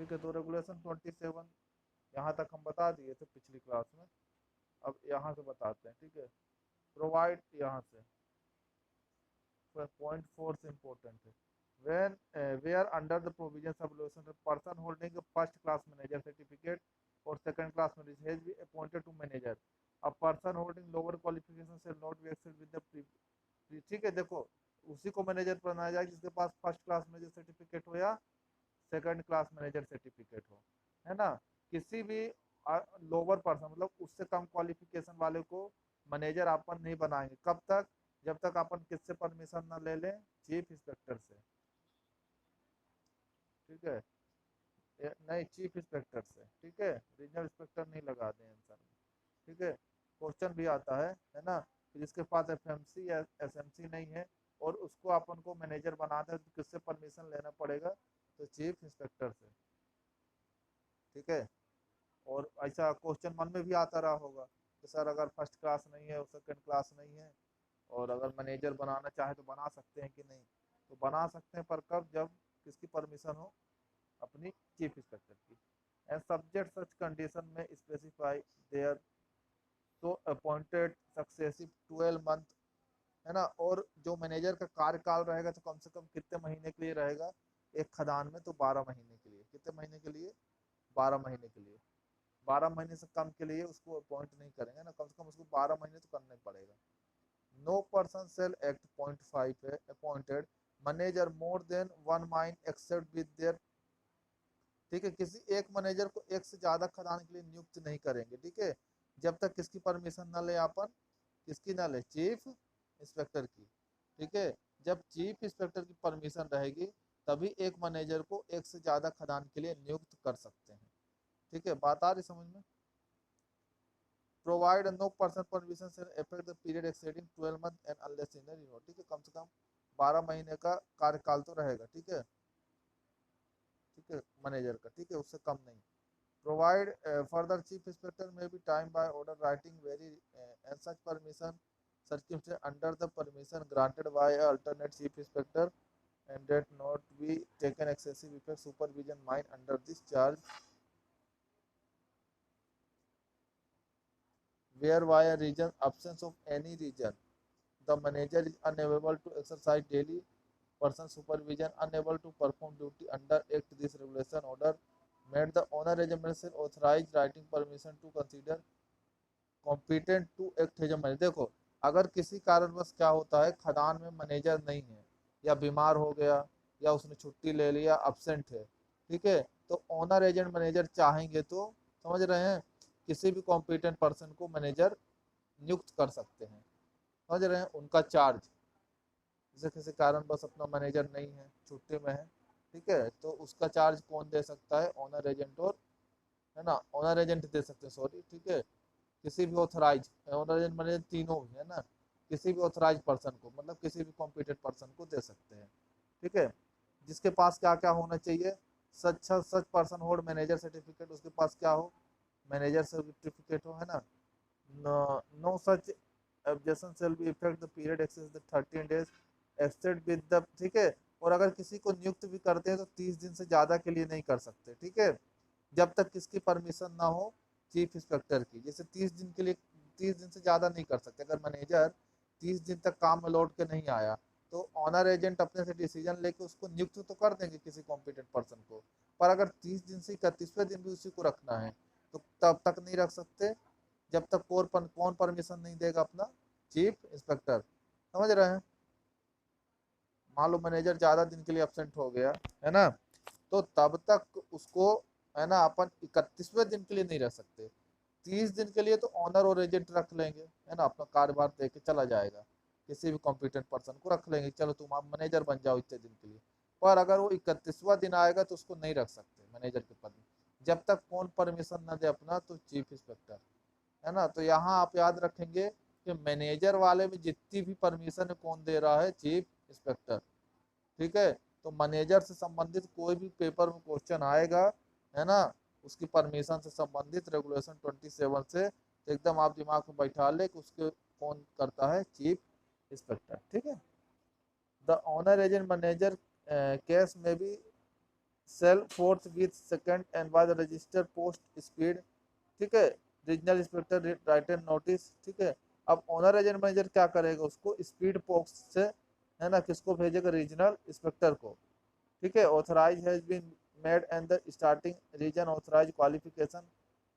ठीक है, तो रेगुलेशन 27 यहाँ तक हम बता दिए थे पिछली क्लास में। अब यहाँ से बताते हैं, ठीक है। प्रोवाइड, यहाँ से पॉइंट 4 से इम्पोर्टेंट है। when where under the provisions of regulation a person holding a first class manager certificate or second class manager has been appointed to manager, a person holding lower qualification shall not be accepted with the ठीक है, देखो उसी को manager बनाया जाए जिसके पास first class manager certificate हो या सेकंड क्लास मैनेजर सर्टिफिकेट हो, है ना। किसी भी लोअर पर्सन मतलब उससे कम क्वालिफिकेशन वाले को मैनेजर अपन नहीं बनाएंगे। कब तक? जब तक अपन किससे परमिशन ना ले लें? चीफ इंस्पेक्टर से, ठीक है। नहीं, चीफ इंस्पेक्टर से, ठीक है। रीजनल इंस्पेक्टर नहीं लगा दें आंसर में, ठीक है। क्वेश्चन भी आता है ना, कि जिसके पास एफएमसी या एसएमसी नहीं है और उसको अपन को मैनेजर बनाना है तो किससे परमिशन लेना पड़ेगा? तो चीफ इंस्पेक्टर से, ठीक है। और ऐसा क्वेश्चन मन में भी आता रहा होगा कि सर अगर फर्स्ट क्लास नहीं है और सेकंड क्लास नहीं है और अगर मैनेजर बनाना चाहे तो बना सकते हैं कि नहीं? तो बना सकते हैं, पर कब? जब किसकी परमिशन हो? अपनी चीफ इंस्पेक्टर की। एंड सब्जेक्ट सच कंडीशन में स्पेसिफाई देयर तो अपॉइंटेड सक्सेसिव 12 मंथ, है ना। और जो मैनेजर का कार्यकाल रहेगा तो कम से कम कितने महीने के लिए रहेगा? एक खदान में तो 12 महीने के लिए। कितने महीने के लिए? 12 महीने के लिए। 12 महीने से कम के लिए उसको अपॉइंट नहीं करेंगे ना, कम से कम उसको 12 महीने तो करना ही पड़ेगा। नो पर्सन सेल एक्ट .5 है appointed manager more than 1 mine except with their, ठीक है। किसी एक मैनेजर को एक से ज्यादा खदान के लिए नियुक्त नहीं करेंगे, ठीक है, जब तक किसकी परमिशन न ले अपन? किसकी ना ले? चीफ इंस्पेक्टर की, ठीक है। जब चीफ इंस्पेक्टर की परमिशन रहेगी तभी एक मैनेजर को एक से ज्यादा खदान के लिए नियुक्त कर सकते हैं, ठीक है। बात आ रही समझ में? प्रोवाइड नो पर्सन परमिशन से effect the period exceeding 12 month and unless in renew, ठीक है। कम से कम 12 महीने का कार्यकाल तो रहेगा, ठीक है, ठीक है, मैनेजर का, ठीक है, उससे कम नहीं। प्रोवाइड फर्दर चीफ इंस्पेक्टर में भी time by order writing very and such permission circumstance under the permission granted by alternate chief inspector and that not be taken excessive effect supervision might under this charge where by a reason absence of any reason the manager is unable to exercise daily person supervision unable to perform duty under act this regulation order made the owner agent authorized writing permission to consider competent to act as manager. देखो अगर किसी कारणवश क्या होता है, खदान में manager नहीं है या बीमार हो गया या उसने छुट्टी ले लिया, अब्सेंट है, ठीक है, तो ओनर एजेंट मैनेजर चाहेंगे तो, समझ रहे हैं, किसी भी कॉम्पिटेंट पर्सन को मैनेजर नियुक्त कर सकते हैं, समझ रहे हैं। उनका चार्ज, जैसे किसी कारणवश अपना मैनेजर नहीं है, छुट्टी में है, ठीक है, तो उसका चार्ज कौन दे सकता है? ओनर एजेंट और, है ना, ओनर एजेंट दे सकते हैं, सॉरी, ठीक है। किसी भी ऑथराइज ओनर एजेंट मैनेजर तीनों ही, है ना, किसी भी ऑथराइज पर्सन को मतलब किसी भी कॉम्पिटेंट पर्सन को दे सकते हैं, ठीक है। जिसके पास क्या क्या होना चाहिए? Such such person hold manager certificate, उसके पास क्या हो? मैनेजर सर्टिफिकेट हो, है ना। No such objection shall be effect the period access the 13 days extend with the, ठीक है। और अगर किसी को नियुक्त भी करते हैं तो 30 दिन से ज्यादा के लिए नहीं कर सकते, ठीक है, जब तक किसकी परमिशन ना हो? चीफ इंस्पेक्टर की। जैसे 30 दिन के लिए, 30 दिन से ज्यादा नहीं कर सकते। अगर मैनेजर 30 दिन तक काम में लौट के नहीं आया तो ऑनर एजेंट अपने से डिसीजन लेके उसको नियुक्त तो कर देंगे किसी कॉम्पिटेंट पर्सन को, पर अगर 30 दिन से 31वें दिन भी उसी को रखना है तो तब तक नहीं रख सकते जब तक कौन परमिशन नहीं देगा? अपना चीफ इंस्पेक्टर, समझ रहे हैं। मान लो मैनेजर ज्यादा दिन के लिए एबसेंट हो गया, है ना, तो तब तक उसको, है ना, अपन 31वें दिन के लिए नहीं रख सकते। 30 दिन के लिए तो ऑनर और एजेंट रख लेंगे, है ना, अपना कार्यभार दे के चला जाएगा, किसी भी कॉम्पिटेंट पर्सन को रख लेंगे, चलो तुम आप मैनेजर बन जाओ इतने दिन के लिए। पर अगर वो 31वां दिन आएगा तो उसको नहीं रख सकते मैनेजर के पद में, जब तक कौन परमिशन ना दे? अपना तो चीफ इंस्पेक्टर, है ना। तो यहाँ आप याद रखेंगे कि मैनेजर वाले में जितनी भी परमिशन है कौन दे रहा है? चीफ इंस्पेक्टर, ठीक है। तो मैनेजर से संबंधित कोई भी पेपर में क्वेश्चन आएगा, है ना, उसकी परमिशन से संबंधित रेगुलेशन 27 से, तो एकदम आप दिमाग में बैठा ले कि उसके कौन करता है? चीफ इंस्पेक्टर, ठीक है। The owner agent manager case में भी shall forthwith second and was register post speed, ठीक है। Regional inspector write an notice, ठीक है। अब ओनर एजेंट मैनेजर क्या करेगा, उसको स्पीड पोस्ट से, है ना, किसको भेजेगा, रीजनल इंस्पेक्टर को, ठीक है। Authorise has been made and the starting reason authorise qualification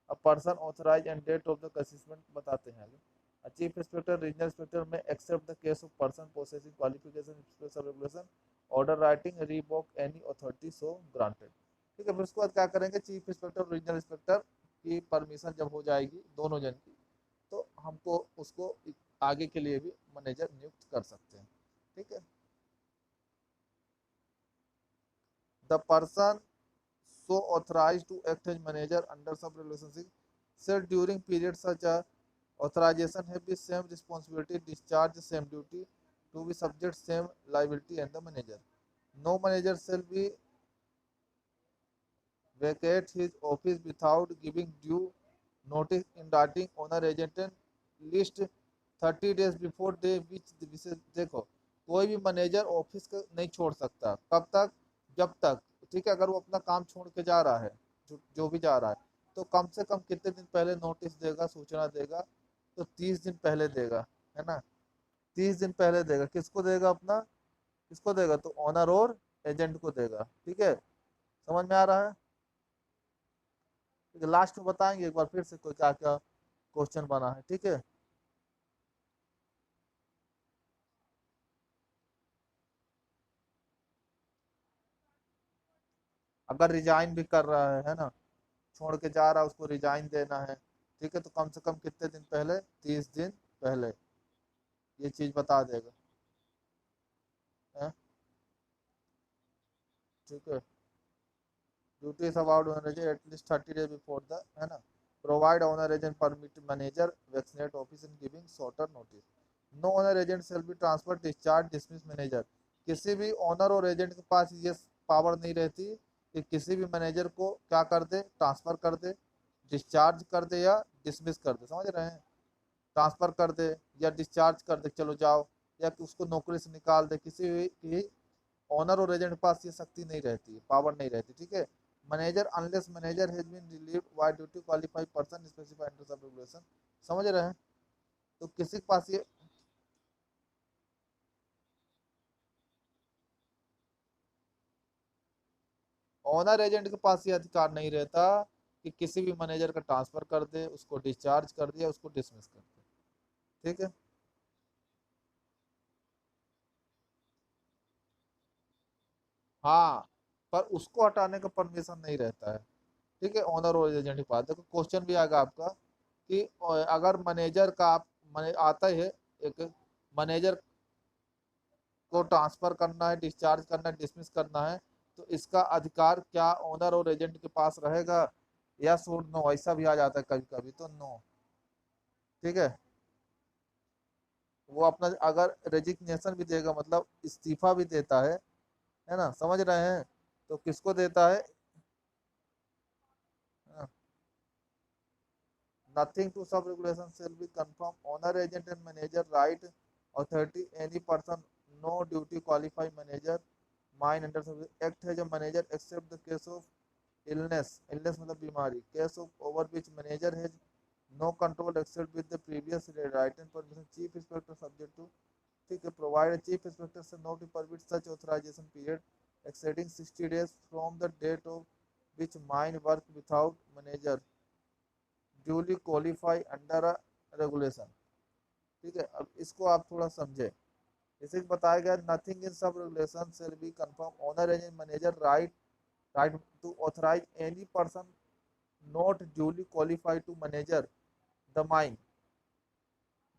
a person authorise and date of the assessment बताते हैं आगे। चीफ इंस्पेक्टर रीजनल इंस्पेक्टर में except the case of person possessing qualification special regulation order writing revoke any authority so granted, ठीक है। फिर उसके बाद क्या करेंगे, चीफ इंस्पेक्टर रीजनल इंस्पेक्टर की परमिशन जब हो जाएगी दोनों जन की, तो हमको उसको आगे के लिए भी मैनेजर नियुक्त कर सकते हैं, ठीक है। The person so authorized to act as manager under some relationship said during period such as authorization have the same responsibility discharge same duty to be subject same liability and the manager. No manager shall be vacate his office without giving due notice in writing owner agent list 30 days before day which विशेष देखो, कोई भी manager office का नहीं छोड़ सकता, कब तक, जब तक, ठीक है। अगर वो अपना काम छोड़ के जा रहा है, जो भी जा रहा है, तो कम से कम कितने दिन पहले नोटिस देगा, सूचना देगा, तो 30 दिन पहले देगा, है ना। 30 दिन पहले देगा, किसको देगा, अपना, किसको देगा, तो ऑनर और एजेंट को देगा, ठीक है। समझ में आ रहा है। लास्ट में बताएंगे एक बार फिर से कोई क्या क्या क्वेश्चन बना है, ठीक है। अगर रिजाइन भी कर रहा है ना, छोड़ के जा रहा है, उसको रिजाइन देना है, ठीक है, तो कम से कम कितने दिन पहले, 30 दिन पहले, ये चीज बता देगा, है? ठीक है। Duties about owner at least 30 days before the, है ना। Provide owner agent permit manager vaccinate office in giving shorter notice. No owner agent shall be transfer discharge dismiss manager. किसी भी ओनर और एजेंट के पास ये पावर नहीं रहती कि किसी भी मैनेजर को क्या कर दे, ट्रांसफर कर दे, डिस्चार्ज कर दे या डिसमिस कर दे, समझ रहे हैं। ट्रांसफर कर दे या डिस्चार्ज कर दे, चलो जाओ, या कि उसको नौकरी से निकाल दे, किसी भी ओनर और एजेंट के पास ये शक्ति नहीं रहती, पावर नहीं रहती, ठीक है। Manager unless manager has been relieved by duty qualified person specified under sub regulation, समझ रहे हैं। तो किसी के पास ये, ओनर एजेंट के पास ये अधिकार नहीं रहता कि किसी भी मैनेजर का ट्रांसफर कर दे, उसको डिस्चार्ज कर दे या उसको डिसमिस कर दे, ठीक है। हाँ, पर उसको हटाने का परमिशन नहीं रहता है, ठीक है, ओनर और एजेंट के पास। देखो क्वेश्चन भी आएगा आपका कि अगर मैनेजर का आप आता है, एक मैनेजर को ट्रांसफर करना है, डिस्चार्ज करना है, डिसमिस करना है, तो इसका अधिकार क्या ओनर और एजेंट के पास रहेगा, या और नो, ऐसा भी आ जाता है कभी कभी, तो नो, ठीक है। वो अपना अगर रेजिग्नेशन भी देगा, मतलब इस्तीफा भी देता है ना, समझ रहे हैं, तो किसको देता है, nothing to sub regulation shall be confirmed owner agent and manager right authority any person no duty qualify manager mine under act as a manager except the case of illness मतलब बीमारी, case of over which manager has no control except with the previous written permission chief inspector subject to, ठीक है, provide chief inspector shall not permit such authorization period exceeding 60 days from the date of which mine work without manager duly qualify under regulation, ठीक है। अब इसको आप थोड़ा समझे, जैसे कि बताया गया, nothing in sub regulation shall be confirm owner and manager right to authorise any person not duly qualified to manager the mine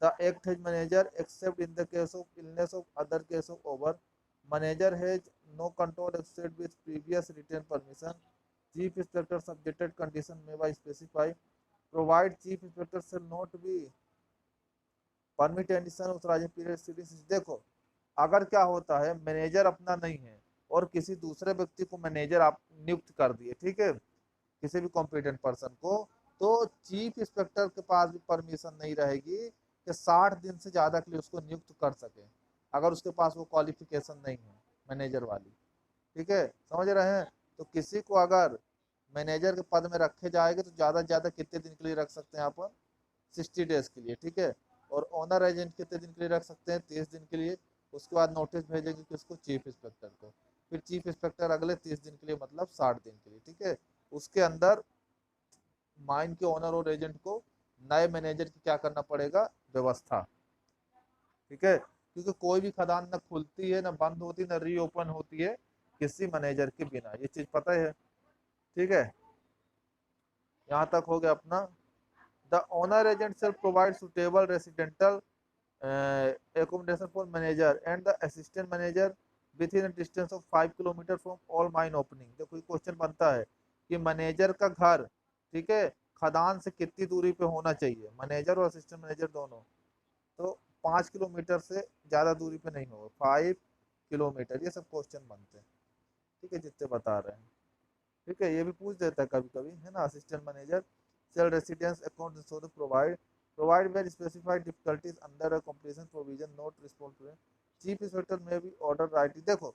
the act has manager except in the case of illness of other case of over manager has no control except with previous return permission chief inspector subjected condition में by specify provide chief inspector shall not be permit addition authorising period series. देखो अगर क्या होता है, manager अपना नहीं है और किसी दूसरे व्यक्ति को मैनेजर आप नियुक्त कर दिए, ठीक है, किसी भी कॉम्पिटेंट पर्सन को, तो चीफ इंस्पेक्टर के पास भी परमिशन नहीं रहेगी कि 60 दिन से ज्यादा के लिए उसको नियुक्त कर सके, अगर उसके पास वो क्वालिफिकेशन नहीं है मैनेजर वाली, ठीक है, समझ रहे हैं। तो किसी को अगर मैनेजर के पद में रखे जाएंगे तो ज़्यादा से ज़्यादा कितने दिन के लिए रख सकते हैं अपन, 60 डेज के लिए, ठीक है। और ऑनर एजेंट कितने दिन के लिए रख सकते हैं, 30 दिन के लिए। उसके बाद नोटिस भेजेंगे किसको, चीफ इंस्पेक्टर को। फिर चीफ इंस्पेक्टर अगले 30 दिन के लिए, मतलब 60 दिन के लिए, ठीक है। उसके अंदर माइन के ओनर और एजेंट को नए मैनेजर की क्या करना पड़ेगा, व्यवस्था, ठीक है। क्योंकि कोई भी खदान ना खुलती है, ना बंद होती, ना रीओपन होती है किसी मैनेजर के बिना, ये चीज पता है, ठीक है। यहाँ तक हो गया अपना। The owner agent shall provide suitable residential accommodation for manager and the assistant manager within a distance of 5 kilometre from all mine opening। देखो क्वेश्चन बनता है कि मैनेजर का घर, ठीक है, खदान से कितनी दूरी पे होना चाहिए, मैनेजर और असिस्टेंट मैनेजर दोनों। तो 5 किलोमीटर से ज्यादा दूरी पे नहीं होगा, 5 किलोमीटर, ये सब क्वेश्चन बनते हैं, ठीक है, जितने बता रहे हैं, ठीक है। ये भी पूछ देता है कभी कभी, है ना। Assistant manager shall residence account so the provide where specified difficulties under a completion provision not respond to chief inspector में भी ऑर्डर राइट। देखो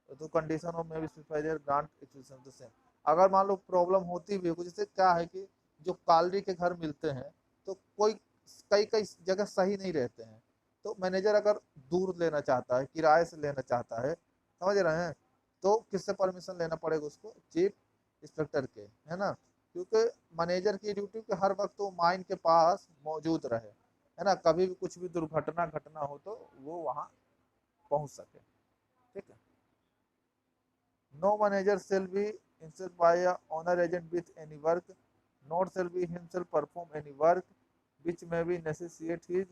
तो कंडीशन ऑफ में भी specified grant acquisition the same. अगर मान लो प्रॉब्लम होती भी है कुछ, जैसे क्या है कि जो कालरी के घर मिलते हैं तो कोई कई कई जगह सही नहीं रहते हैं, तो मैनेजर अगर दूर लेना चाहता है, किराए से लेना चाहता है, समझ रहे हैं, तो किससे परमिशन लेना पड़ेगा उसको, चीफ इंस्पेक्टर के, है ना। क्योंकि मैनेजर की ड्यूटी कि हर वक्त वो माइन के पास मौजूद रहे, है ना, कभी भी कुछ भी दुर्घटना घटना हो तो वो वहां पहुंच सके, ठीक है। No manager shall be instead by a owner agent with any work, not shall be himself perform any work which may be necessitate his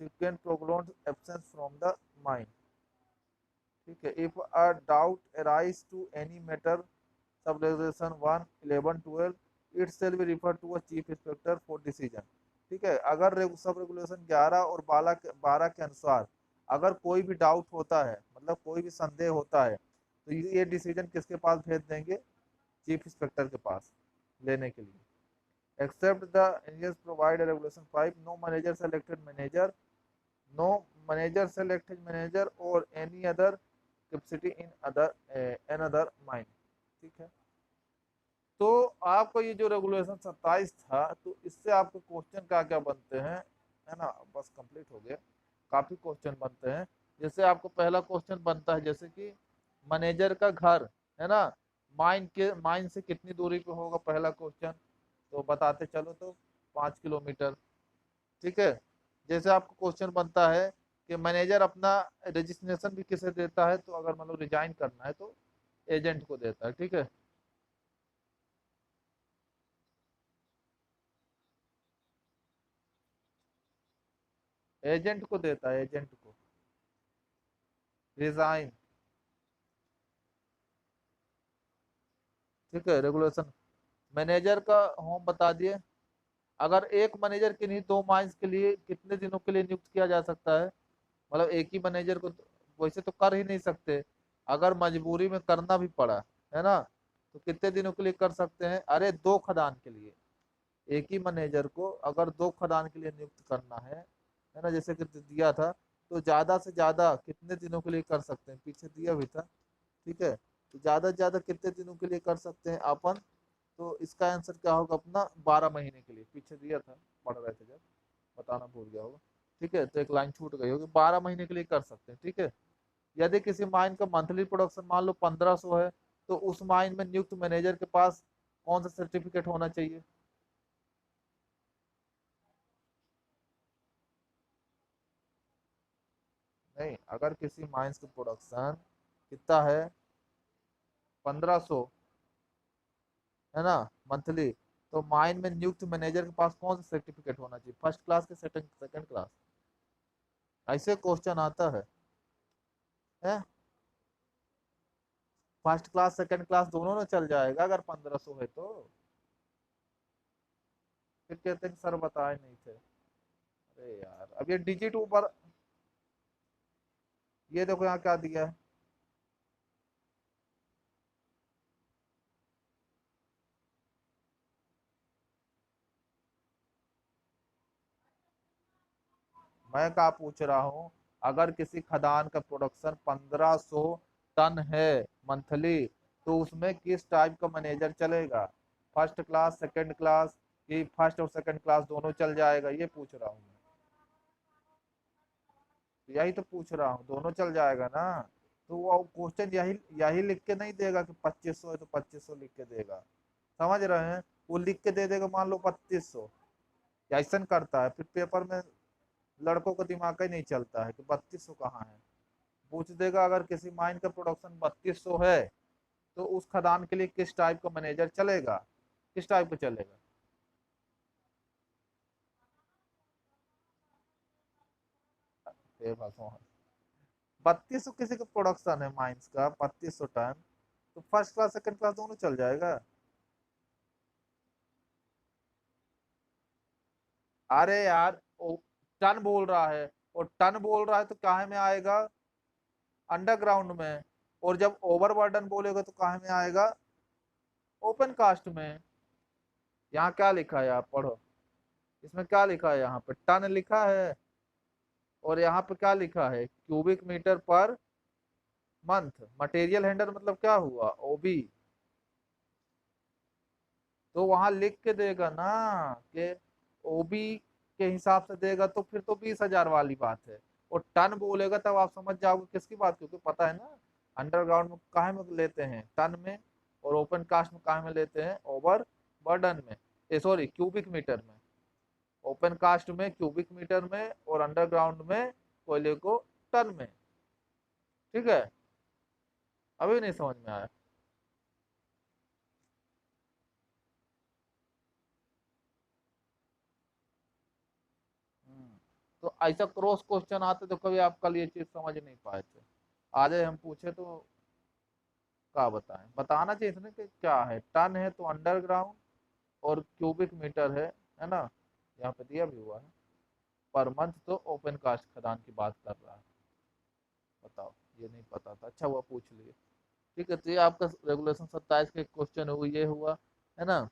frequent prolonged absence from the mine, ठीक है। if a doubt arise to any matter sub regulation 1, 11, 12 it shall be refer to a chief inspector for decision, ठीक है। अगर sub regulation 11 और 12 के अनुसार अगर कोई भी डाउट होता है, मतलब कोई भी संदेह होता है, तो ये डिसीजन किसके पास भेज देंगे, चीफ इंस्पेक्टर के पास लेने के लिए। Except the Indians provide regulation 5 no manager selected manager, no manager selected manager और any other capacity in other an other mine, ठीक है। तो आपको ये जो रेगुलेशन 27 था, तो इससे आपके क्वेश्चन क्या क्या बनते हैं, है ना, बस कंप्लीट हो गया। काफी क्वेश्चन बनते हैं। जैसे आपको पहला क्वेश्चन बनता है, जैसे कि मैनेजर का घर, है ना, माइन से कितनी दूरी पे होगा, पहला क्वेश्चन। तो बताते चलो, तो 5 किलोमीटर, ठीक है। जैसे आपको क्वेश्चन बनता है कि मैनेजर अपना रजिस्ट्रेशन भी किसे देता है, तो अगर मतलब रिजाइन करना है तो एजेंट को देता है, ठीक है। एजेंट को देता है, एजेंट को रिजाइन, ठीक है। रेगुलेशन मैनेजर का होम बता दिए। अगर एक मैनेजर के नहीं, दो माइंस के लिए कितने दिनों के लिए नियुक्त किया जा सकता है, मतलब एक ही मैनेजर को वैसे तो कर ही नहीं सकते, अगर मजबूरी में करना भी पड़ा, है ना, तो कितने दिनों के लिए कर सकते हैं, अरे 2 खदान के लिए। एक ही मैनेजर को अगर 2 खदान के लिए नियुक्त करना है ना, जैसे कि दिया था, तो ज्यादा से ज्यादा कितने दिनों के लिए कर सकते हैं, पीछे दिया भी था, ठीक है। तो ज्यादा से ज्यादा कितने दिनों के लिए कर सकते हैं अपन, तो इसका आंसर क्या होगा अपना, 12 महीने के लिए, पीछे दिया था, पढ़ रहे थे जब, बताना भूल गया होगा, ठीक है। तो एक लाइन छूट गई होगी, 12 महीने के लिए कर सकते हैं, ठीक है। यदि किसी माइन का मंथली प्रोडक्शन मान लो 1500 है, तो उस माइन में नियुक्त मैनेजर के पास कौन सा सर्टिफिकेट होना चाहिए, नहीं, अगर किसी माइंस का प्रोडक्शन कितना है, 1500, है ना, मंथली, तो माइन में नियुक्त मैनेजर के पास कौन सा सर्टिफिकेट होना चाहिए, फर्स्ट क्लास के सेकंड सेकंड क्लास, ऐसे क्वेश्चन आता है। फर्स्ट क्लास सेकंड क्लास दोनों में चल जाएगा अगर 1500 है तो। फिर कहते हैं कि सर बताए नहीं थे, अरे यार, अब ये डिजिट ऊपर, ये देखो यहाँ क्या दिया है, मैं क्या पूछ रहा हूँ, अगर किसी खदान का प्रोडक्शन 1500 टन है मंथली, तो उसमें किस टाइप का मैनेजर चलेगा, फर्स्ट क्लास, सेकंड क्लास, कि फर्स्ट और सेकंड क्लास दोनों चल जाएगा, ये पूछ रहा हूँ मैं। यही तो पूछ रहा हूँ, दोनों चल जाएगा ना। तो वो क्वेश्चन यही यही लिख के नहीं देगा कि 2500 है तो 2500 लिख के देगा, समझ रहे हैं। वो लिख के दे देगा मान लो 3200, ऐसा करता है फिर पेपर में। लड़कों का दिमाग ही नहीं चलता है कि 3200 कहाँ है। पूछ देगा अगर किसी माइन का प्रोडक्शन 3200 है तो उस खदान के लिए किस टाइप का मैनेजर चलेगा, किस टाइप का चलेगा। हे भगवान, 3200 किसी का प्रोडक्शन है माइंस का 3200 टन, तो फर्स्ट क्लास सेकंड क्लास दोनों चल जाएगा। अरे यार वो टन बोल रहा है, और टन बोल रहा है तो काहे में आएगा, अंडरग्राउंड में। और जब ओवरबर्डन बोलेगा तो काहे में आएगा, ओपन कास्ट में। यहाँ क्या लिखा है आप पढ़ो, इसमें क्या लिखा है, यहाँ पे टन लिखा है, और यहाँ पे क्या लिखा है, cubic meter per month. Material handle मतलब क्या हुआ, ओबी। तो वहां लिख के देगा ना कि ओबी के हिसाब से देगा, तो फिर तो 20,000 वाली बात है। और टन बोलेगा तब आप समझ जाओगे किसकी बात, क्योंकि पता है ना अंडरग्राउंड में काहे में लेते हैं टन में, और ओपन कास्ट में काहे में लेते हैं ओवर बर्डन में, ए सॉरी क्यूबिक मीटर में। ओपन कास्ट में क्यूबिक मीटर में, और अंडरग्राउंड में कोयले को टन में। ठीक है, अभी नहीं समझ में आया। हम्म, तो ऐसा क्रॉस क्वेश्चन आते तो कभी आप कल ये चीज समझ नहीं पाए थे। आज हम पूछे तो क्या बताएं, बताना चाहिए था ना कि क्या है, टन है तो अंडरग्राउंड, और क्यूबिक मीटर है ना, यहाँ पे दिया भी हुआ है। पर मंथ तो ओपन कास्ट खदान की बात कर रहा है। बताओ, ये नहीं पता था, अच्छा हुआ पूछ लिए। ठीक है, तो ये आपका रेगुलेशन 27 का क्वेश्चन हुआ, ये हुआ है ना।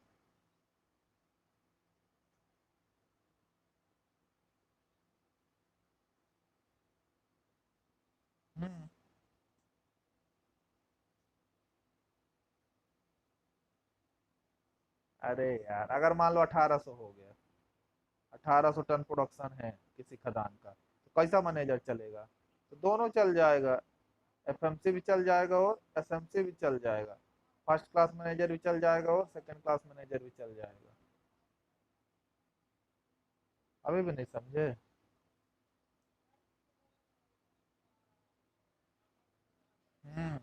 हम्म। अरे यार अगर मान लो 1800 हो गया, 1800 टन प्रोडक्शन है किसी खदान का, तो कैसा मैनेजर चलेगा, तो दोनों चल जाएगा। एफएमसी भी चल जाएगा और एसएमसी भी चल जाएगा। फर्स्ट क्लास मैनेजर भी चल जाएगा और सेकंड क्लास मैनेजर भी चल जाएगा। अभी भी नहीं समझे। हम्म।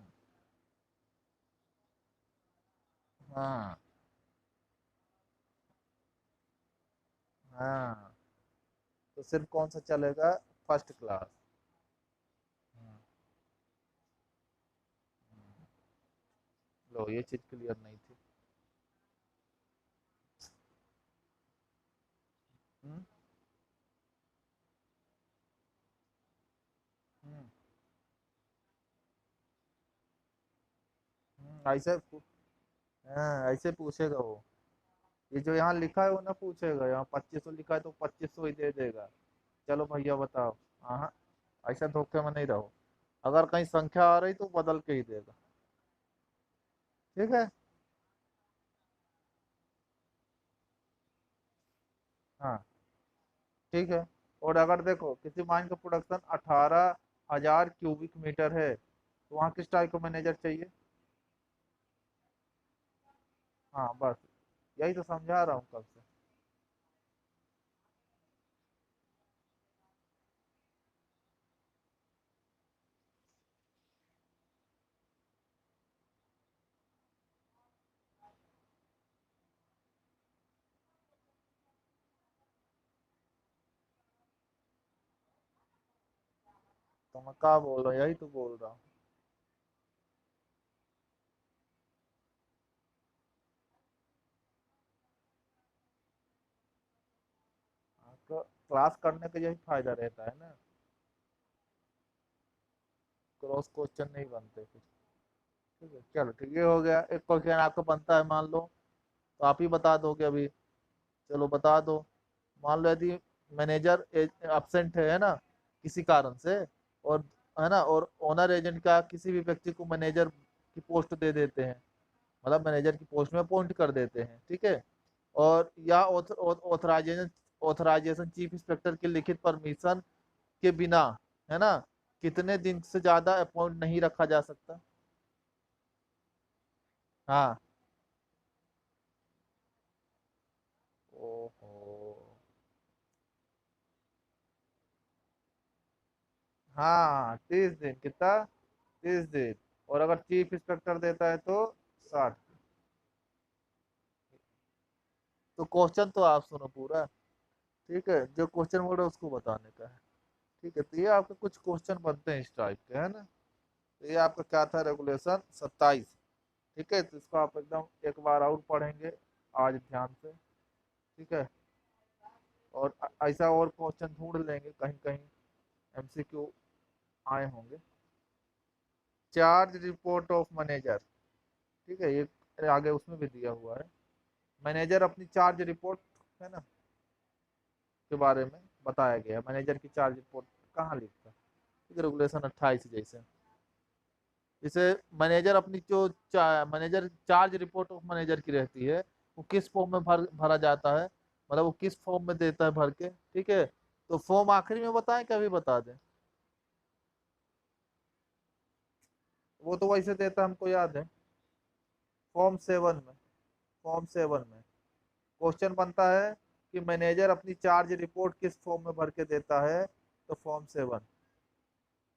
हाँ। हाँ, तो सिर्फ कौन सा चलेगा, फर्स्ट क्लास। हम्म, हम्म। लो ये चीज क्लियर नहीं थी। हम्म। हम्म। ऐसे हाँ ऐसे पूछेगा वो। ये जो यहाँ लिखा है वो ना पूछेगा, यहाँ 2500 लिखा है तो 2500 ही दे देगा। चलो भैया बताओ। हाँ, ऐसा धोखे में नहीं रहो। अगर कहीं संख्या आ रही तो बदल के ही देगा। ठीक है। हाँ। ठीक है। और अगर देखो किसी माइन का प्रोडक्शन 18,000 क्यूबिक मीटर है, तो वहाँ किस टाइप का मैनेजर चाहिए। हाँ बस, यही तो समझा रहा हूँ कब से। तो मैं क्या बोल रहा हूँ, यही तो बोल रहा हूँ। हाँ, तो क्लास करने का यही फायदा रहता है ना, क्रॉस क्वेश्चन नहीं बनते कुछ। ठीक है, चलो ठीक, ये हो गया एक क्वेश्चन आपको बनता है मान लो, तो आप ही बता दोगे अभी। चलो बता दो। मान लो यदि मैनेजर absent है ना, किसी कारण से, और है ना, और ओनर एजेंट का किसी भी व्यक्ति को मैनेजर की पोस्ट दे देते हैं, मतलब मैनेजर की पोस्ट में अपॉइंट कर देते हैं, ठीक है। और या ऑथराइजेशन ऑथराइजेशन चीफ इंस्पेक्टर की लिखित परमिशन के बिना, है ना, कितने दिन से ज्यादा अपॉइंट नहीं रखा जा सकता। हाँ। ओहो। हाँ 30 दिन, कितना, 30 दिन। और अगर चीफ इंस्पेक्टर देता है तो 60। तो क्वेश्चन तो आप सुनो पूरा, ठीक है, जो क्वेश्चन बोल रहे हैं उसको बताने का है। ठीक है, तो ये आपके कुछ क्वेश्चन बनते हैं इस टाइप के, है ना। तो ये आपका क्या था, रेगुलेशन 27। ठीक है, तो इसको आप एकदम एक बार और पढ़ेंगे आज ध्यान से, ठीक है। और ऐसा और क्वेश्चन ढूंढ लेंगे कहीं कहीं, एमसीक्यू आए होंगे। चार्ज रिपोर्ट ऑफ मैनेजर, ठीक है, ये आगे उसमें भी दिया हुआ है। मैनेजर अपनी चार्ज रिपोर्ट, है ना, के बारे में बताया गया है। मैनेजर की चार्ज रिपोर्ट कहाँ लिखता है, ठीक है, रेगुलेशन 28 जैसे। जैसे मैनेजर अपनी जो manager charge report of manager की रहती है, वो किस फॉर्म में भरा जाता है, मतलब वो किस फॉर्म में देता है भर के, ठीक है। तो फॉर्म आखिरी में बताएं कि अभी बता दें। वो तो वैसे देता है, हमको याद है, फॉर्म 7 में। फॉर्म 7 में क्वेश्चन बनता है कि मैनेजर अपनी चार्ज रिपोर्ट किस फॉर्म में भर के देता है, तो फॉर्म 7,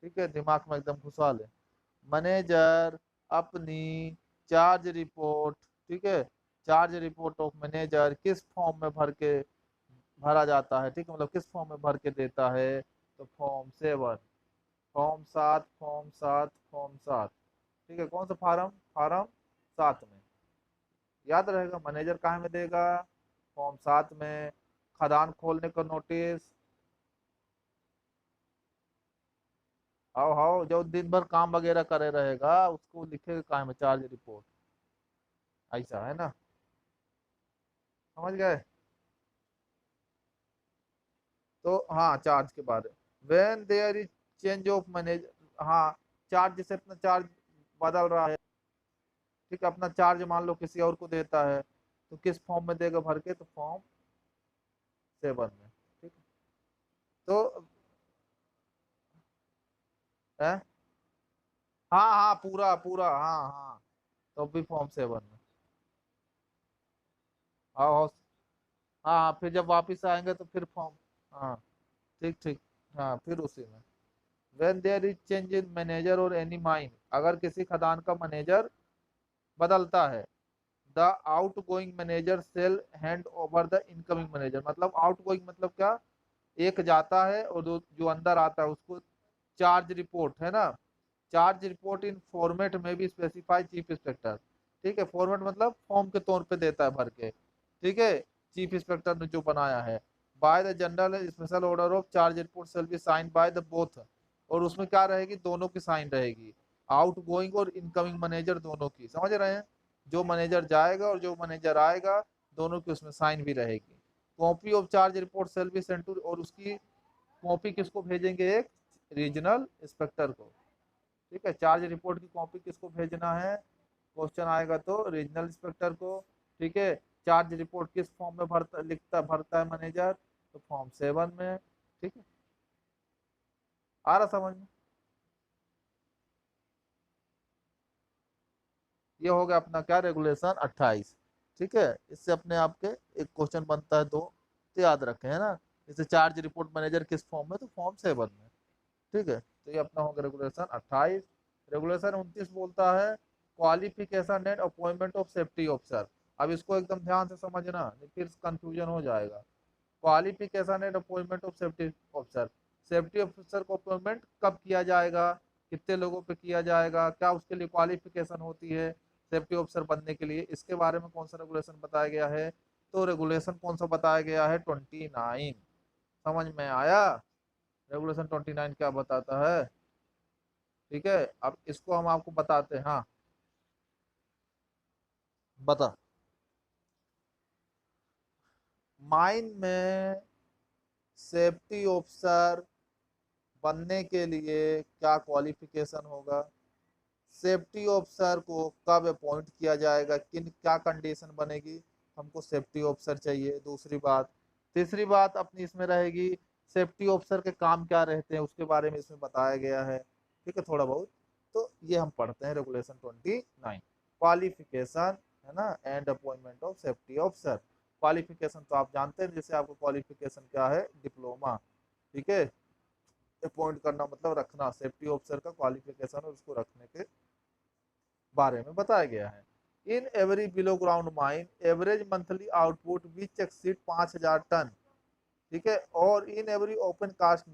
ठीक है, दिमाग में एकदम घुसा ले। मैनेजर अपनी चार्ज रिपोर्ट, ठीक है, चार्ज रिपोर्ट ऑफ मैनेजर किस फॉर्म में भरा जाता है, ठीक है, मतलब किस फॉर्म में भर के देता है, तो फॉर्म 7। फॉर्म 7 ठीक है, कौन सा फार्म, फॉर्म 7 में। याद रहेगा, मैनेजर कहाँ में देगा, फॉर्म 7 में। खदान खोलने का नोटिस, आओ आओ, जो दिन भर काम वगैरह करे रहेगा उसको लिखेगा कहाँ में, चार्ज रिपोर्ट, ऐसा है ना, समझ गए। तो हाँ, चार्ज के बारे में, when there is change of manager, हाँ, चार्ज जैसे अपना चार्ज बदल रहा है, ठीक है, अपना चार्ज मान लो किसी और को देता है, तो किस फॉर्म में देगा भर के, तो फॉर्म 7 में, ठीक है। तो है, हाँ हाँ, पूरा पूरा, हाँ हाँ, तो भी फॉर्म 7 में। हाँ हाँ हाँ, फिर जब वापिस आएंगे तो फिर फॉर्म, हाँ, ठीक ठीक, हाँ, फिर उसी में। When there is change in manager और एनी माइन, अगर किसी खदान का मैनेजर बदलता है, the outgoing manager shall hand over the incoming manager, मतलब आउट गोइंग मतलब क्या, एक जाता है और जो अंदर आता है उसको चार्ज रिपोर्ट, है ना, चार्ज रिपोर्ट इन फॉर्मेट में भी स्पेसिफाई चीफ इंस्पेक्टर, ठीक है, फॉर्मेट मतलब फॉर्म के तौर पे देता है भर के, ठीक है, चीफ इंस्पेक्टर ने जो बनाया है। By the general special order of charge report shall be sign by the both, और उसमें क्या रहेगी, दोनों की साइन रहेगी, आउट गोइंग और इनकमिंग मैनेजर दोनों की, समझ रहे हैं, जो मैनेजर जाएगा और जो मैनेजर आएगा, दोनों की उसमें साइन भी रहेगी। Copy of charge report shall be sent to, और उसकी कॉपी किसको भेजेंगे, एक रीजनल इंस्पेक्टर को, ठीक है, चार्ज रिपोर्ट की कॉपी किसको भेजना है, क्वेश्चन आएगा तो रीजनल इंस्पेक्टर को, ठीक है। चार्ज रिपोर्ट किस फॉर्म में भरता है मैनेजर, तो फॉर्म 7 में, ठीक है। आ रहा समझ में। ये हो गया अपना क्या, रेगुलेशन 28, ठीक है। इससे अपने आपके एक क्वेश्चन बनता है दो, तो याद रखें, है ना। जैसे चार्ज रिपोर्ट मैनेजर किस फॉर्म में, तो फॉर्म 7 में, ठीक है। तो ये अपना होगा रेगुलेशन 28। रेगुलेशन 29 बोलता है qualification and appointment of safety officer. अब इसको एकदम ध्यान से समझना, नहीं फिर कंफ्यूजन हो जाएगा। Qualification and appointment of safety officer, safety officer को अपॉइंटमेंट कब किया जाएगा, कितने लोगों पे किया जाएगा, क्या उसके लिए क्वालिफिकेशन होती है सेफ्टी ऑफिसर बनने के लिए, इसके बारे में कौन सा रेगुलेशन बताया गया है, तो रेगुलेशन कौन सा बताया गया है, 29। समझ में आया, रेगुलेशन 29 क्या बताता है, ठीक है। अब इसको हम आपको बताते हैं, हाँ, बता। माइन में सेफ्टी ऑफिसर बनने के लिए क्या क्वालिफिकेशन होगा, सेफ्टी ऑफिसर को कब अपॉइंट किया जाएगा, किन क्या कंडीशन बनेगी, हमको सेफ्टी ऑफिसर चाहिए। दूसरी बात, तीसरी बात अपनी इसमें रहेगी सेफ्टी ऑफिसर के काम क्या रहते हैं, उसके बारे में इसमें बताया गया है। ठीक है, थोड़ा बहुत तो ये हम पढ़ते हैं रेगुलेशन 29 क्वालिफिकेशन, है ना, and appointment of safety officer. Qualification तो आप जानते हैं, जैसे आपको क्वालिफिकेशन क्या है, डिप्लोमा। ठीक है, अपॉइंट करना मतलब रखना, सेफ्टी ऑफिसर का क्वालिफिकेशन और उसको रखने के बारे में बताया गया है। In every below ground mine average monthly output which exceed 5000 ton. ठीक है, और in every open cast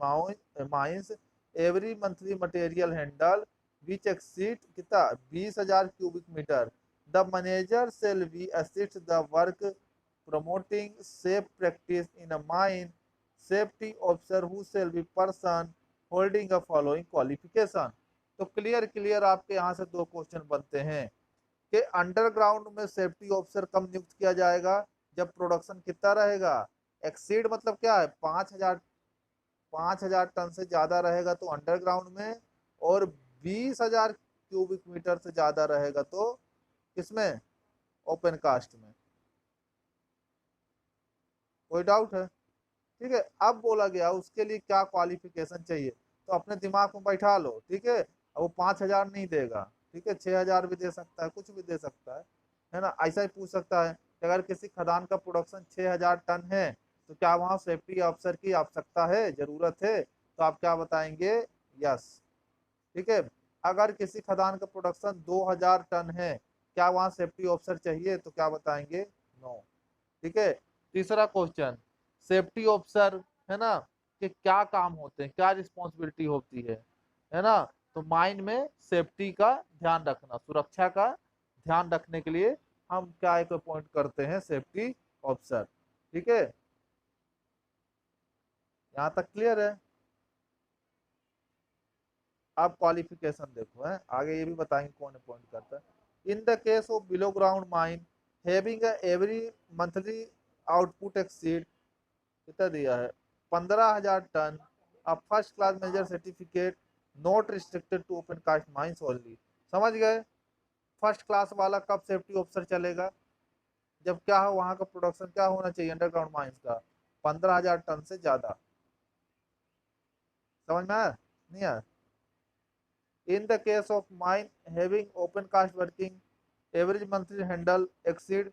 mines every monthly material handle which exceed कितना 20,000 cubic meter. The manager shall be assist the work promoting safe practice in a mine. Safety officer who shall be person holding a following qualification। तो clear clear आपके यहाँ से दो question बनते हैं कि underground में सेफ्टी ऑफिसर कब नियुक्त किया जाएगा, जब प्रोडक्शन कितना रहेगा, एक्सीड मतलब क्या है 5,000 टन से ज्यादा रहेगा तो अंडरग्राउंड में, और 20,000 क्यूबिक मीटर से ज्यादा रहेगा तो किसमें, ओपन कास्ट में। कोई डाउट है? ठीक है, अब बोला गया उसके लिए क्या क्वालिफिकेशन चाहिए, तो अपने दिमाग में बैठा लो। ठीक है, अब वो 5,000 नहीं देगा, ठीक है, 6,000 भी दे सकता है, कुछ भी दे सकता है ना। ऐसा ही पूछ सकता है कि अगर किसी खदान का प्रोडक्शन 6,000 टन है तो क्या वहाँ सेफ्टी अफसर की आवश्यकता है, जरूरत है, तो आप क्या बताएंगे, यस। ठीक है, अगर किसी खदान का प्रोडक्शन 2,000 टन है, क्या वहाँ सेफ्टी ऑफिसर चाहिए, तो क्या बताएंगे, नो। ठीक है, तीसरा क्वेश्चन, सेफ्टी ऑफिसर, है ना, कि क्या काम होते हैं, क्या रिस्पॉन्सिबिलिटी होती है ना। तो माइन में सेफ्टी का ध्यान रखना, सुरक्षा का ध्यान रखने के लिए हम क्या एक अपॉइंट करते हैं, सेफ्टी ऑफिसर। ठीक है, यहाँ तक क्लियर है। आप क्वालिफिकेशन देखो है, आगे ये भी बताएंगे कौन अपॉइंट करता है। In the case of below ground mine having every monthly output exceed कितना दिया है 15,000 टन, अब first class major certificate not restricted to open cast mines only. समझ गए? फर्स्ट क्लास वाला कब सेफ्टी ऑफिसर चलेगा, जब क्या हो वहां का प्रोडक्शन क्या होना चाहिए अंडरग्राउंड माइंस का, 15,000 टन से ज्यादा। समझ में आया, नहीं आया? In the case of mine having open cast working average monthly handle exceed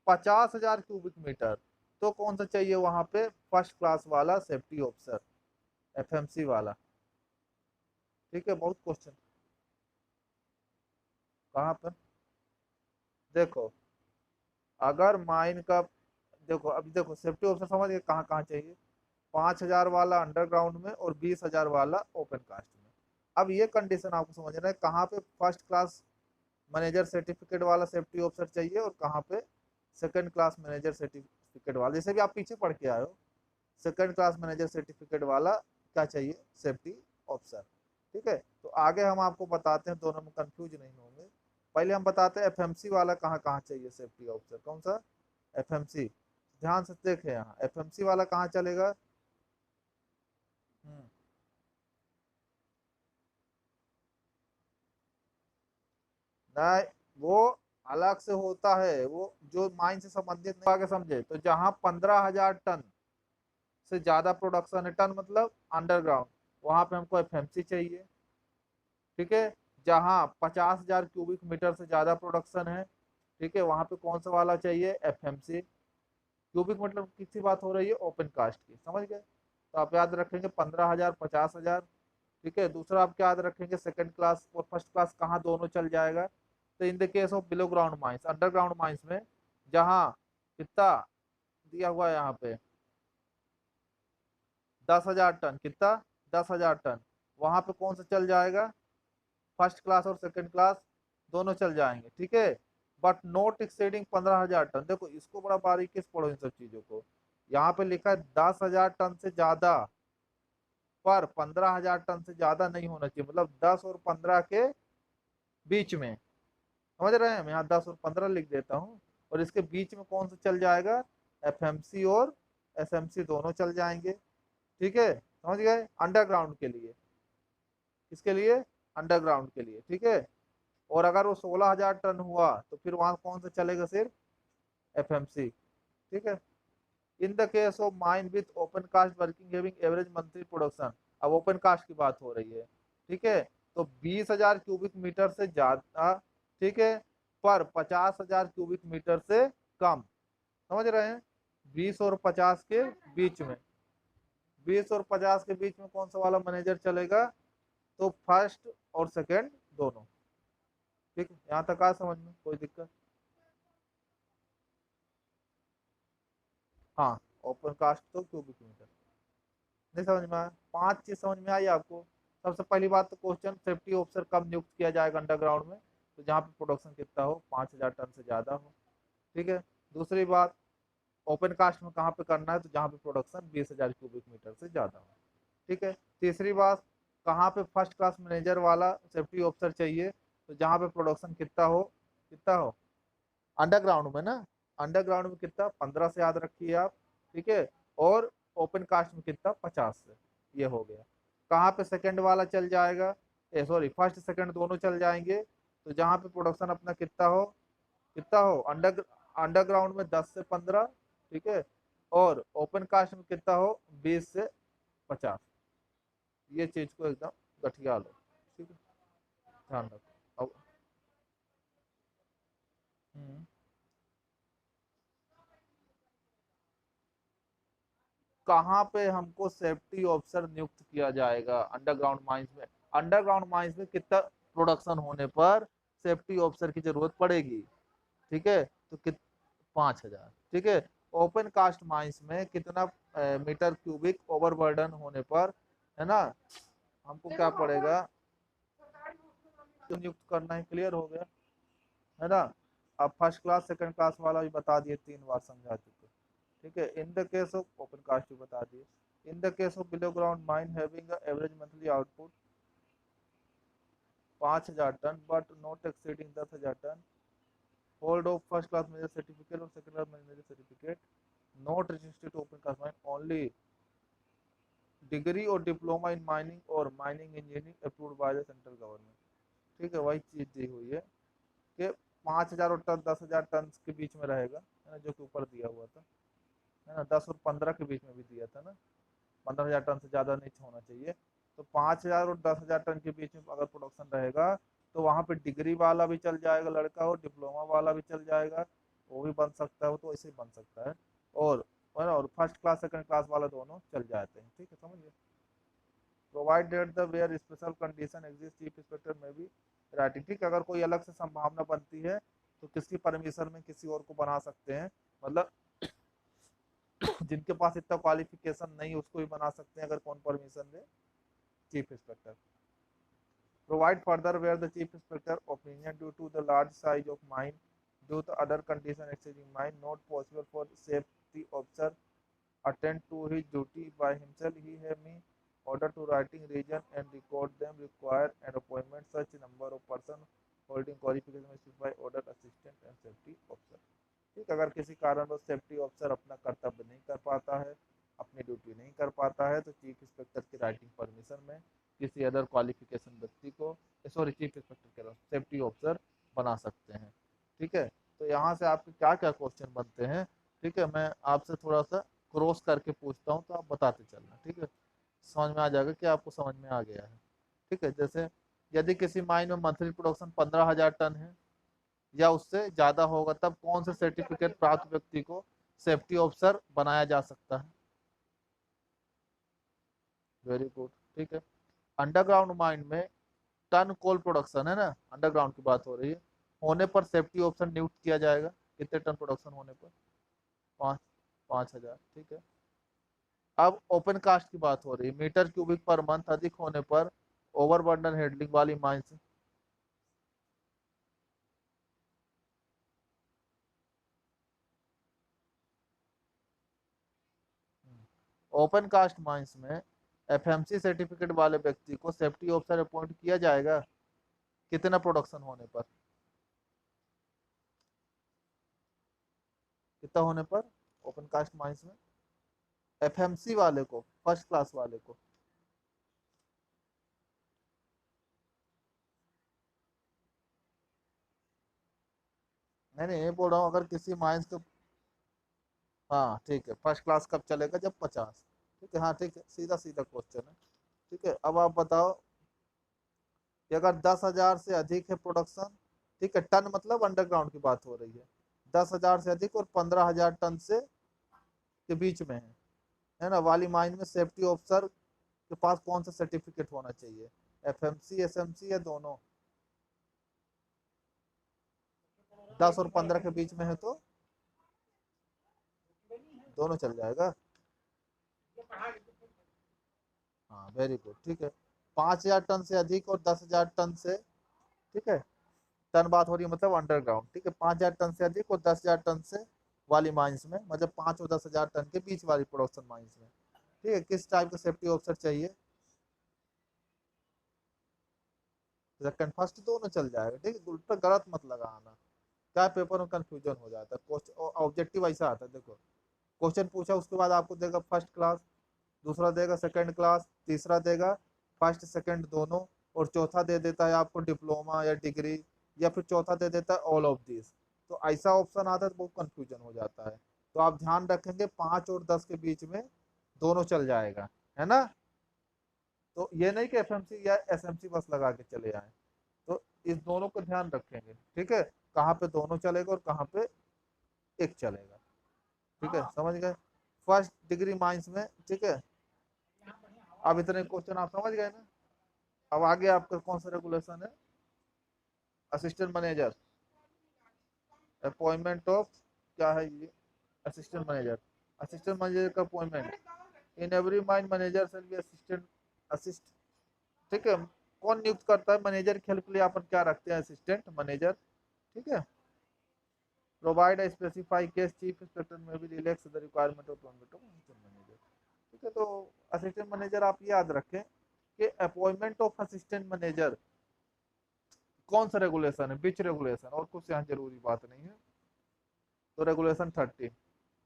50,000 cubic meter, तो कौन सा चाहिए वहां पे, फर्स्ट क्लास वाला सेफ्टी ऑफिसर, एफएमसी वाला। ठीक है, बहुत क्वेश्चन कहाँ पर, देखो अगर माइन का, देखो अभी देखो सेफ्टी ऑफिसर समझ गए कहाँ कहाँ चाहिए, 5,000 वाला अंडरग्राउंड में और 20,000 वाला ओपन कास्ट में। अब ये कंडीशन आपको समझना है कहाँ पे फर्स्ट क्लास मैनेजर सर्टिफिकेट वाला सेफ्टी ऑफिसर चाहिए और कहाँ पे सेकंड क्लास मैनेजर सर्टिफिकेट वाला, जैसे भी आप पीछे पढ़ के आए हो, सेकंड क्लास मैनेजर सर्टिफिकेट वाला क्या चाहिए, सेफ्टी ऑफिसर। ठीक है, तो आगे हम आपको बताते हैं, दोनों में कंफ्यूज नहीं होंगे। पहले हम बताते हैं एफएमसी वाला कहाँ कहाँ चाहिए सेफ्टी ऑफिसर, कौन सा, एफएमसी। ध्यान से देखे यहाँ एफएमसी वाला कहाँ चलेगा। हम्म, नहीं, वो अलग से होता है, वो जो माइन से संबंधित नहीं, आगे समझे, तो जहाँ 15,000 टन से ज्यादा प्रोडक्शन है, टन मतलब अंडरग्राउंड, वहां पे हमको एफएमसी चाहिए। ठीक है, जहाँ 50,000 क्यूबिक मीटर से ज्यादा प्रोडक्शन है, ठीक है, वहां पे कौन सा वाला चाहिए, एफएमसी। क्यूबिक मतलब किसकी बात हो रही है, ओपन कास्ट की, समझ गए। तो आप याद रखेंगे 15,000 50,000। ठीक है, दूसरा आप क्या याद रखेंगे, सेकंड क्लास और फर्स्ट क्लास कहाँ दोनों चल जाएगा, तो इन the case of below ground mines, underground mines में जहाँ कितना दिया हुआ है यहाँ पे 10,000 टन, कितना 10,000 टन, वहां पे कौन सा चल जाएगा, फर्स्ट क्लास और सेकंड क्लास दोनों चल जाएंगे। ठीक है, बट नॉट एक्सेडिंग 15,000 टन। देखो इसको बड़ा बारीकी से पढ़ो इन सब चीजों को, यहाँ पे लिखा है 10,000 टन से ज्यादा, पर 15,000 टन से ज्यादा नहीं होना चाहिए, मतलब 10 और 15 के बीच में। समझ रहे हैं, मैं यहाँ 10 और 15 लिख देता हूँ, और इसके बीच में कौन सा चल जाएगा, एफएमसी और एसएमसी दोनों चल जाएंगे। ठीक है, समझ गए, अंडरग्राउंड के लिए, किसके लिए, अंडरग्राउंड के लिए। ठीक है, और अगर वो 16,000 टन हुआ तो फिर वहां कौन सा चलेगा, सिर्फ एफएमसी। ठीक है। In the case of mine with open cast working having average monthly production, अब ओपन कास्ट की बात हो रही है, ठीक है, तो 20,000 क्यूबिक मीटर से ज्यादा, ठीक है, पर 50,000 क्यूबिक मीटर से कम। समझ रहे हैं? 20 और 50 के बीच में, 20 और 50 के बीच में कौन सा वाला मैनेजर चलेगा, तो फर्स्ट और सेकंड दोनों। ठीक है, यहाँ तक आ समझ में, कोई दिक्कत? हाँ, ओपन कास्ट तो क्यूबिक मीटर। नहीं समझ में आया? 5 चीज समझ में आई आपको? सबसे पहली बात तो क्वेश्चन, सेफ्टी ऑफिसर कब नियुक्त किया जाएगा अंडरग्राउंड में, तो जहाँ पे प्रोडक्शन कितना हो, 5,000 टन से ज्यादा हो। ठीक है। दूसरी बात, ओपन कास्ट में कहाँ पे करना है, तो जहाँ पे प्रोडक्शन 20,000 क्यूबिक मीटर से ज्यादा हो। ठीक है। तीसरी बात, कहाँ पे फर्स्ट क्लास मैनेजर वाला सेफ्टी ऑफिसर चाहिए, तो जहाँ पे प्रोडक्शन कितना हो, कितना हो, अंडरग्राउंड में ना, अंडरग्राउंड में कितना, 15 से याद रखिए आप। ठीक है। और ओपन कास्ट में कितना, 50 से। ये हो गया। कहाँ पे सेकंड वाला चल जाएगा, सॉरी, फर्स्ट सेकंड दोनों चल जाएंगे, तो जहाँ पे प्रोडक्शन अपना कितना हो, कितना हो, अंडरग्राउंड में 10 से 15। ठीक है। और ओपन कास्ट में कितना हो, 20 से 50। ये चीज को एकदम गठिया लो। ठीक है, ध्यान रखो अब। हम्म, कहाँ पे हमको सेफ्टी ऑफिसर नियुक्त किया जाएगा अंडरग्राउंड माइंस में? अंडरग्राउंड माइंस में कितना प्रोडक्शन होने पर सेफ्टी ऑफिसर की जरूरत पड़ेगी? ठीक है, तो 5,000। ठीक है। ओपन कास्ट माइंस में कितना मीटर क्यूबिक ओवरबर्डन होने पर, है ना, हमको क्या पड़ेगा, तो नियुक्त करना है। क्लियर हो गया, है ना? अब फर्स्ट क्लास सेकंड क्लास वाला भी बता दिए, 3 बार समझा चुके। ठीक है। In the case of open cast भी बता दिए। In the case of below ground mine having average monthly output 5,000 ton but not exceeding 10,000 ton, hold of first class manager certificate और second class manager certificate, not registered open cast mine, only degree और diploma in mining और mining engineering approved by the central government. ठीक है, वही चीज दी हुई है कि 5,000 और टन 10,000 टन के बीच में रहेगा, है ना, जो कि ऊपर दिया हुआ था, है ना, 10 और 15 के बीच में भी दिया था ना, 15,000 टन से ज़्यादा नहीं होना चाहिए। तो 5,000 और 10,000 टन के बीच में अगर प्रोडक्शन रहेगा, तो वहाँ पे डिग्री वाला भी चल जाएगा लड़का, और डिप्लोमा वाला भी चल जाएगा, वो भी बन सकता है, वो तो ऐसे ही बन सकता है। और और फर्स्ट क्लास सेकंड क्लास वाला दोनों चल जाते हैं। ठीक है, समझिए। Provided the where special condition exist chief inspector में भी राइटिंग। ठीक, अगर कोई अलग से संभावना बनती है तो किसकी परमिशन में किसी और को बना सकते हैं, मतलब जिनके पास इतना क्वालिफिकेशन नहीं उसको भी बना सकते हैं, अगर कौन परमिशन दे, chief inspector. Provide further where the chief inspector opinion due to the large size of mine due to other condition exceeding mine not possible for safety officer attend to his duty by himself, he have me order to writing region and record them require and appointment such number of person holding qualification by order assistant and safety officer। ठीक, अगर किसी कारणवश safety officer अपना कर्तव्य नहीं कर पाता है, अपनी ड्यूटी नहीं कर पाता है, तो चीफ इंस्पेक्टर की राइटिंग परमिशन में किसी अदर क्वालिफिकेशन व्यक्ति को, सॉरी, चीफ इंस्पेक्टर के सेफ्टी ऑफिसर बना सकते हैं। ठीक है। तो यहाँ से आपके क्या क्या क्वेश्चन बनते हैं, ठीक है, मैं आपसे थोड़ा सा क्रॉस करके पूछता हूँ, तो आप बताते चलना। ठीक है, समझ में आ जाएगा कि आपको समझ में आ गया है। ठीक है। जैसे यदि किसी माइन में मंथली प्रोडक्शन 15,000 टन है या उससे ज्यादा होगा, तब कौन से सर्टिफिकेट प्राप्त व्यक्ति को सेफ्टी ऑफिसर बनाया जा सकता है? Very good. ठीक है। अंडरग्राउंड माइन में टन कोल प्रोडक्शन, है ना, अंडरग्राउंड की बात हो रही है, होने पर सेफ्टी ऑफिसर नियुक्त किया जाएगा, कितने टन प्रोडक्शन होने पर? 5, 5,000। ठीक है। अब ओपन कास्ट की बात हो रही है, मीटर क्यूबिक पर मंथ अधिक होने पर ओवरबर्डन हैंडलिंग वाली माइंस। ओपन कास्ट माइंस में एफएमसी सर्टिफिकेट वाले व्यक्ति को सेफ्टी ऑफिसर अपॉइंट किया जाएगा, कितना प्रोडक्शन होने पर, कितना होने पर ओपन कास्ट माइंस में, एफएमसी वाले को, फर्स्ट क्लास वाले को। नहीं नहीं, ये बोल रहा हूँ अगर किसी माइंस के, हाँ ठीक है, फर्स्ट क्लास कब चलेगा, जब 50। ठीक है, हाँ ठीक है, सीधा सीधा क्वेश्चन है। ठीक है, अब आप बताओ कि अगर 10,000 से अधिक है प्रोडक्शन, ठीक है, टन मतलब अंडरग्राउंड की बात हो रही है, 10,000 से अधिक और 15,000 टन से के बीच में है ना, वाली माइन में सेफ्टी ऑफिसर के पास कौन सा सर्टिफिकेट होना चाहिए, एफएमसी एसएमसी या दोनों? 10 और 15 के बीच में है तो दोनों चल जाएगा। हाँ वेरी गुड, ठीक है। 5,000 टन से अधिक और 10,000 टन से, ठीक है, टन बात हो रही है मतलब अंडरग्राउंड, ठीक है, 5,000 टन से अधिक और 10,000 टन से वाली माइंस में, मतलब 5 और 10,000 टन के बीच वाली प्रोडक्शन माइंस में, ठीक है, किस टाइप का सेफ्टी ऑफिसर चाहिए? सेकंड फर्स्ट दोनों चल जाएगा, ठीक है, उल्टा गलत मत लगाना, क्या पेपर में कंफ्यूजन हो जाता है। क्वेश्चन ऑब्जेक्टिव ऐसा आता है, देखो क्वेश्चन पूछा उसके बाद आपको देगा फर्स्ट क्लास, दूसरा देगा सेकंड क्लास, तीसरा देगा फर्स्ट सेकंड दोनों, और चौथा दे देता है आपको डिप्लोमा या डिग्री, या फिर चौथा दे देता है ऑल ऑफ दिस। तो ऐसा ऑप्शन आता है तो बहुत कंफ्यूजन हो जाता है। तो आप ध्यान रखेंगे 5 और 10 के बीच में दोनों चल जाएगा, है ना। तो ये नहीं कि एफएमसी या एसएमसी बस लगा के चले आए, तो इस दोनों को ध्यान रखेंगे, ठीक है, कहाँ पे दोनों चलेगा और कहाँ पे एक चलेगा। ठीक है, समझ गए, फर्स्ट डिग्री माइंस में, ठीक है। अब इतने क्वेश्चन आप समझ गए ना। अब आगे आपका कौन सा रेगुलेशन है, असिस्टेंट मैनेजर, अपॉइंटमेंट ऑफ, क्या है ये, असिस्टेंट मैनेजर, असिस्टेंट मैनेजर का appointment, in every mine manager shall be assistant, assist, ठीक है, कौन नियुक्त करता है मैनेजर की हेल्प के लिए, अपन क्या रखते हैं, असिस्टेंट मैनेजर, ठीक है। Provide specify case chief inspector में भी relax the requirement of appointment of assistant manager, ठीक है। तो असिस्टेंट मैनेजर आप याद रखें कि अपॉइंटमेंट ऑफ असिस्टेंट मैनेजर कौन सा रेगुलेशन है, बिच रेगुलेशन, और कुछ यहाँ जरूरी बात नहीं है। तो रेगुलेशन 30,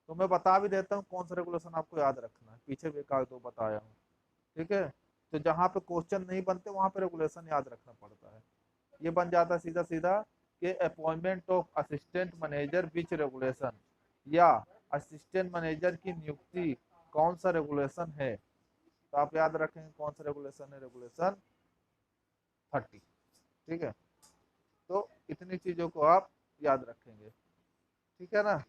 तो मैं बता भी देता हूँ कौन सा रेगुलेशन आपको याद रखना है, पीछे भी एक आध दो बताया हूँ, ठीक है। तो जहाँ पे क्वेश्चन नहीं बनते वहां पे रेगुलेशन याद रखना पड़ता है। ये बन जाता है सीधा सीधा कि appointment of assistant manager which regulation, या असिस्टेंट मैनेजर की नियुक्ति कौन सा रेगुलेशन है। तो आप याद रखेंगे कौन सा रेगुलेशन है, रेगुलेशन 30, ठीक है। तो इतनी चीजों को आप याद रखेंगे, ठीक है ना।